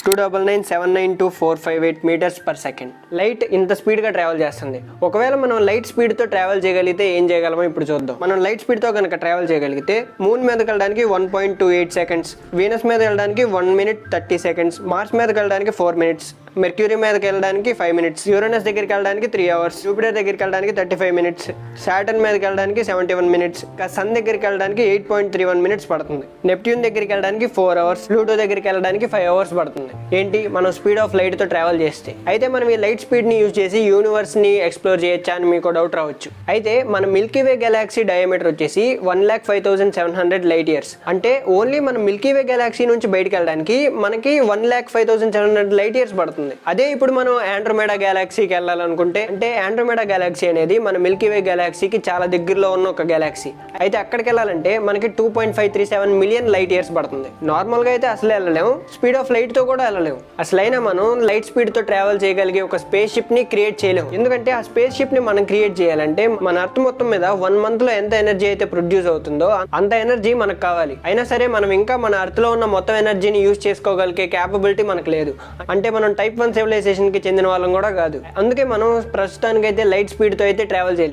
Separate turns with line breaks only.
299,792,458 metres per second. Light ఇంత స్పీడ్గా travel చేస్తుంది. ఒకవేళ మనం లైట్ స్పీడ్తో ట్రావెల్ చేయగలిగితే ఏం చేయగలమో ఇప్పుడు చూద్దాం. మనం లైట్ స్పీడ్తో కనుక ట్రావెల్ చేయగలిగితే మూన్ మీదకి వెళ్ళడానికి 1.28 సెకండ్స్, వీనస్ మీద వెళ్ళడానికి 1 minute 30 seconds, మార్స్ మీదకి వెళ్ళడానికి 4 minutes, మెర్క్యూరీ మీదకి వెళ్ళడానికి 5 minutes, యూరేనస్ దగ్గరికి వెళ్ళడానికి 3 hours, జూపిటర్ దగ్గరికి వెళ్ళడానికి 35 minutes, సాటర్న్ మీదకి వెళ్ళడానికి 71 minutes, సన్ దగ్గరికి వెళ్ళడానికి 8.31 minutes పడుతుంది, నెప్ట్యూన్ దగ్గరికి వెళ్ళడానికి 4 hours, ప్లూటో దగ్గరికి వెళ్ళడానికి 5 hours పడుతుంది. ఏంటి, మనం స్పీడ్ ఆఫ్ లైట్ తో ట్రావెల్ చేస్తే. అయితే మనం ఈ లైట్ స్పీడ్ ని యూజ్ చేసి యూనివర్స్ ని ఎక్స్ప్లోర్ చేయొచ్చా అని మీకు డౌట్ రావచ్చు. అయితే మన మిల్కీ వే గెలాక్సీ డయామీటర్ వచ్చేసి 1,05,700 లైట్ ఇయర్స్. అంటే ఓన్లీ మన మిల్కీ వే గెలాక్సీ నుంచి బయటకు వెళ్ళడానికి మనకి 1,05,700 లైట్ ఇయర్స్ పడుతుంది. అదే ఇప్పుడు మనం ఆండ్రోమేడా గెలాక్సీకి వెళ్ళాలనుకుంటే, అంటే ఆండ్రోమేడా గెలాక్సీ అనేది మన మిల్కీ వే గెలాక్సీకి చాలా దగ్గరలో ఉన్న ఒక గెలాక్సీ. అయితే అక్కడికి వెళ్ళాలంటే మనకి 2.537 మిలియన్ లైట్ ఇయర్స్ పడుతుంది. నార్మల్ గా అయితే అసలు వెళ్ళలేము, స్పీడ్ ఆఫ్ లైట్ తో కూడా వెళ్ళలేము. అసలైనా మనం లైట్ స్పీడ్ తో ట్రావెల్ చేయగలిగే ఒక స్పేస్ షిప్ ని క్రియేట్ చేయలేము. ఎందుకంటే ఆ స్పేస్ షిప్ ని మనం క్రియేట్ చేయాలంటే మన అర్త్ మొత్తం మీద 1 month లో ఎంత ఎనర్జీ అయితే ప్రొడ్యూస్ అవుతుందో అంత ఎనర్జీ మనకు కావాలి. అయినా సరే మనం ఇంకా మన అర్త్ లో ఉన్న మొత్తం ఎనర్జీని యూజ్ చేసుకోగలిగే క్యాపబిలిటీ మనకు లేదు. అంటే మనం టైప్ 1 సివిలైజేషన్ కి చెందిన వాళ్ళం కూడా కాదు. అందుకే మనం ప్రస్తుతానికైతే లైట్ స్పీడ్ తో అయితే ట్రావెల్ చేయలేం.